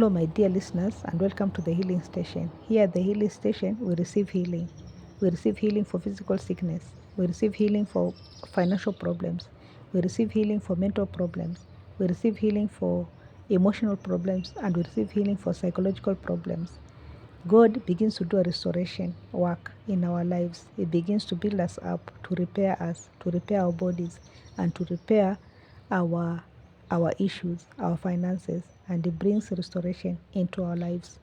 Hello, my dear listeners, and welcome to the Healing Station. Here at the Healing Station, we receive healing. We receive healing for physical sickness. We receive healing for financial problems. We receive healing for mental problems. We receive healing for emotional problems, and we receive healing for psychological problems. God begins to do a restoration work in our lives. He begins to build us, to repair our bodies, and to repair our issues, our finances, and He brings restoration into our lives.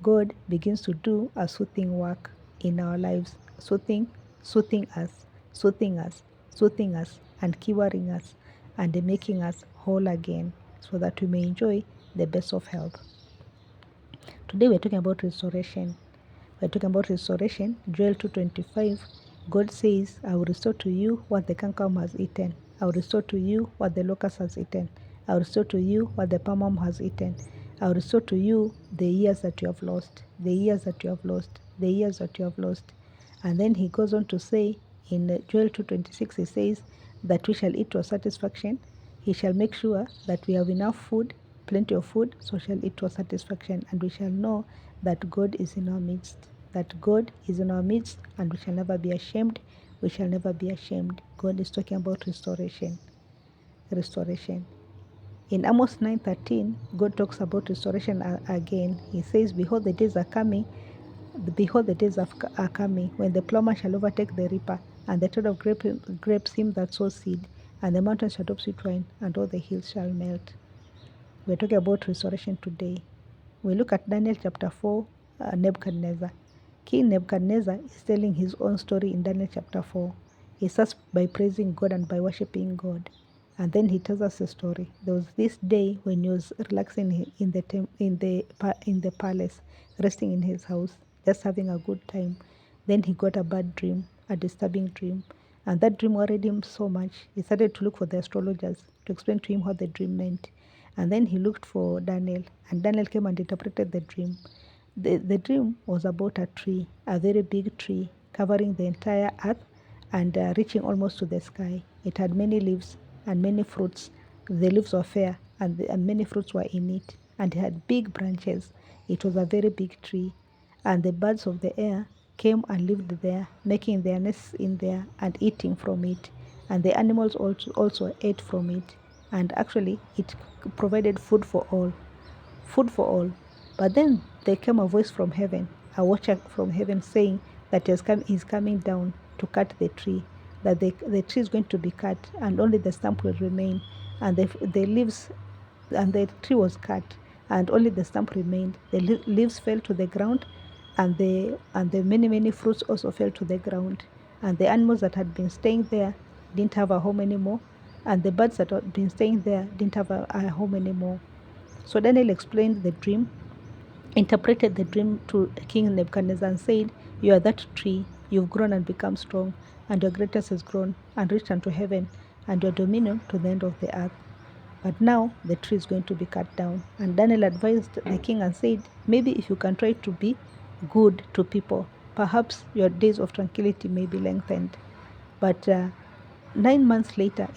God begins to do a soothing work in our lives, soothing us, soothing us, soothing us, and curing us, and making us whole again, so that we may enjoy the best of health. Today we're talking about restoration. We're talking about restoration. Joel 2:25. God says, I will restore to you what the cankerworm has eaten. I will restore to you what the locust has eaten. I will restore to you what the palmerworm has eaten. I will restore to you the years that you have lost. The years that you have lost. The years that you have lost. And then he goes on to say in Joel 2:26, he says that we shall eat to our satisfaction. He shall make sure that we have enough food, plenty of food, so shall eat to our satisfaction, and we shall know that God is in our midst. That God is in our midst, and we shall never be ashamed. We shall never be ashamed. God is talking about restoration. Restoration. In Amos 9:13, God talks about restoration again. He says, Behold, the days are coming. Behold, the days are coming when the plowman shall overtake the reaper, and the tread of grapes him that sows seed, and the mountains shall drop sweet wine, and all the hills shall melt. We're talking about restoration today. We look at Daniel chapter 4, Nebuchadnezzar. King Nebuchadnezzar is telling his own story in Daniel chapter 4. He starts by praising God and by worshiping God. And then he tells us a story. There was this day when he was relaxing in the palace, resting in his house, just having a good time. Then he got a bad dream, a disturbing dream. And that dream worried him so much, he started to look for the astrologers to explain to him what the dream meant. And then he looked for Daniel, and Daniel came and interpreted the dream. The dream was about a tree, a very big tree, covering the entire earth and reaching almost to the sky. It had many leaves and many fruits. The leaves were fair, and many fruits were in it. And it had big branches. It was a very big tree. And the birds of the air came and lived there, making their nests in there and eating from it. And the animals also ate from it. And actually, it provided food for all. Food for all. But then there came a voice from heaven, a watcher from heaven saying that he's coming down to cut the tree, that the tree is going to be cut and only the stump will remain. And the leaves, and the tree was cut and only the stump remained. The leaves fell to the ground, and the many fruits also fell to the ground. And the animals that had been staying there didn't have a home anymore, and the birds that had been staying there didn't have a home anymore. So Daniel explained the dream, interpreted the dream to King Nebuchadnezzar, and said, You are that tree, you've grown and become strong, and your greatness has grown and reached unto heaven, and your dominion to the end of the earth. But now the tree is going to be cut down. And Daniel advised the king and said, Maybe if you can try to be good to people, perhaps your days of tranquility may be lengthened. But 11 months later,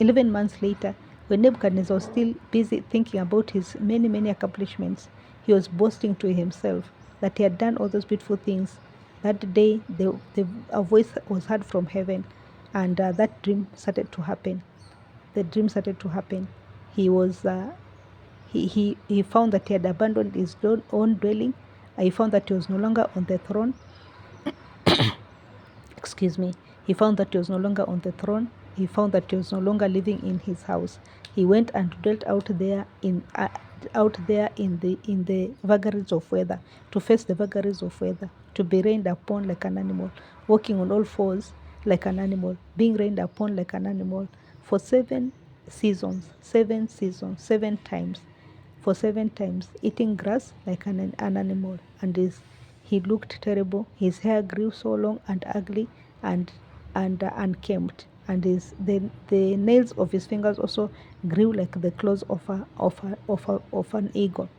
when Nebuchadnezzar was still busy thinking about his many accomplishments, he was boasting to himself that he had done all those beautiful things. That day, a voice was heard from heaven, and that dream started to happen. The dream started to happen. He was he found that he had abandoned his own dwelling. He found that he was no longer on the throne. Excuse me. He found that he was no longer on the throne. He found that he was no longer living in his house. He went and dwelt out there in the vagaries of weather, to face the vagaries of weather, to be rained upon like an animal, walking on all fours like an animal, being rained upon like an animal for 7 times, for 7 times, eating grass like an animal, and he looked terrible. His hair grew so long and ugly and unkempt, and the nails of his fingers also grew like the claws of an eagle.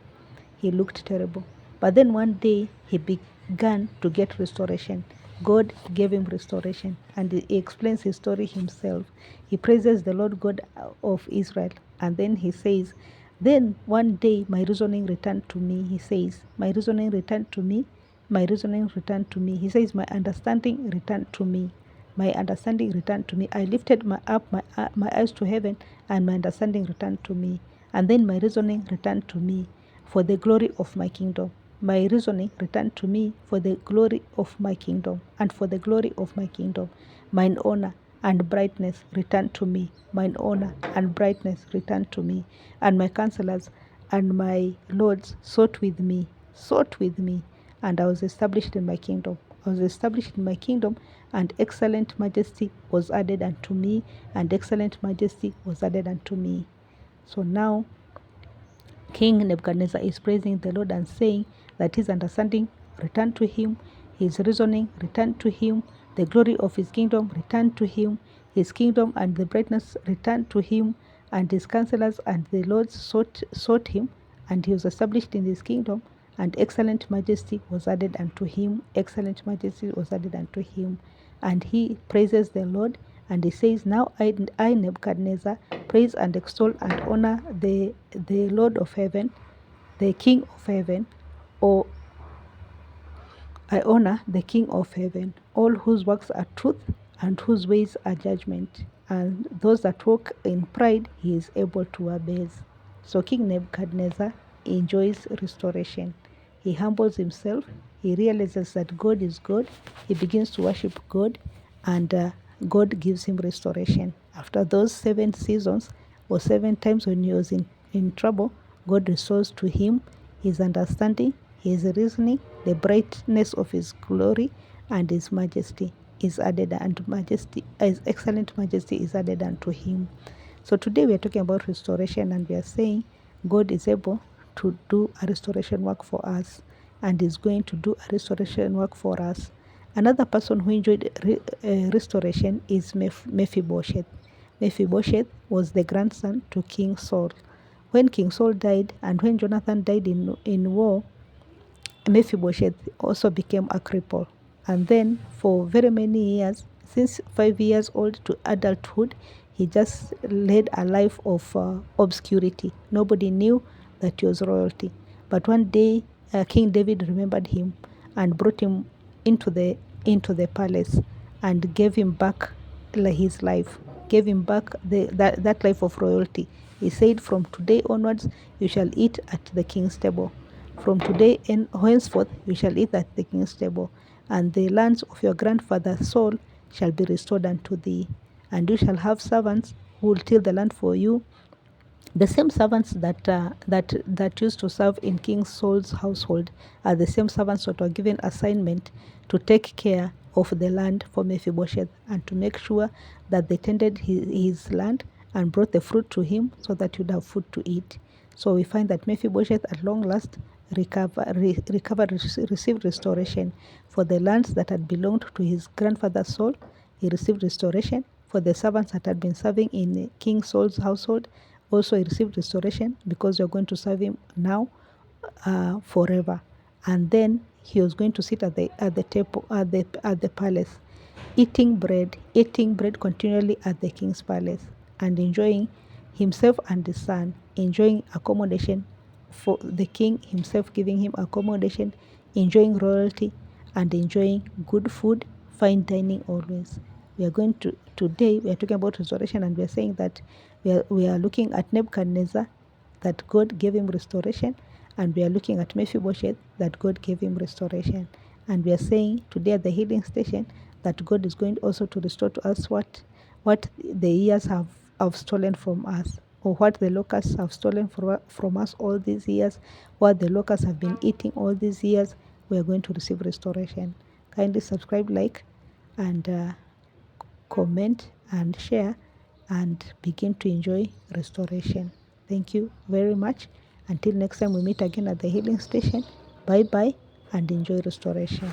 He looked terrible. But then one day he began to get restoration. God gave him restoration, and he explains his story himself. He praises the Lord God of Israel, and then he says Then one day my reasoning returned to me, he says. My reasoning returned to me. My reasoning returned to me. He says, my understanding returned to me. My understanding returned to me. I lifted my eyes to heaven, and my understanding returned to me. And then my reasoning returned to me for the glory of my kingdom. My reasoning returned to me for the glory of my kingdom, and for the glory of my kingdom. Mine honor and brightness returned to me. Mine honor and brightness returned to me. And my counselors and my lords sought with me, and I was established in my kingdom. I was established in my kingdom, and excellent majesty was added unto me, and excellent majesty was added unto me. So now King Nebuchadnezzar is praising the Lord and saying that his understanding returned to him, his reasoning returned to him, the glory of his kingdom returned to him, his kingdom and the brightness returned to him, and his counselors and the lords sought him, and he was established in his kingdom, and excellent majesty was added unto him, excellent majesty was added unto him. And he praises the Lord, and he says, now I Nebuchadnezzar, praise and extol and honor the Lord of heaven, the King of heaven, or I honor the King of heaven, all whose works are truth and whose ways are judgment. And those that walk in pride, he is able to abase. So King Nebuchadnezzar enjoys restoration. He humbles himself. He realizes that God is God. He begins to worship God, and God gives him restoration. After those 7 seasons, or 7 times when he was in trouble, God restores to him his understanding, his reasoning, the brightness of his glory, and his majesty is added unto majesty, his excellent majesty is added unto him. So today we are talking about restoration, and we are saying God is able to do a restoration work for us, and is going to do a restoration work for us. Another person who enjoyed restoration is Mephibosheth. Mephibosheth was the grandson to King Saul. When King Saul died, and when Jonathan died in war, Mephibosheth also became a cripple. And then for very many years, since 5 years old to adulthood, he just led a life of obscurity. Nobody knew that he was royalty. But one day, King David remembered him and brought him into the palace, and gave him back his life, gave him back that life of royalty. He said, from today onwards, you shall eat at the king's table. From today and henceforth you shall eat at the king's table, and the lands of your grandfather Saul shall be restored unto thee, and you shall have servants who will till the land for you. The same servants that used to serve in King Saul's household are the same servants that were given assignment to take care of the land for Mephibosheth, and to make sure that they tended his land and brought the fruit to him, so that he'd have food to eat. So we find that Mephibosheth at long last received restoration for the lands that had belonged to his grandfather Saul. He received restoration for the servants that had been serving in King Saul's household. Also, he received restoration because you're going to serve him now, forever. And then he was going to sit at the table at the palace, eating bread continually at the king's palace, and enjoying himself and his son, enjoying accommodation for the king himself, giving him accommodation, enjoying royalty, and enjoying good food, fine dining always. We are going to today we are talking about restoration, and we are saying that we are looking at Nebuchadnezzar, that God gave him restoration, and we are looking at Mephibosheth, that God gave him restoration. And we are saying today at the healing station that God is going also to restore to us what the years have stolen from us, or what the locusts have stolen from us all these years, what the locusts have been eating all these years. We are going to receive restoration. Kindly subscribe, like, and comment and share, and begin to enjoy restoration. Thank you very much. Until next time we meet again at the healing station. Bye bye, and enjoy restoration.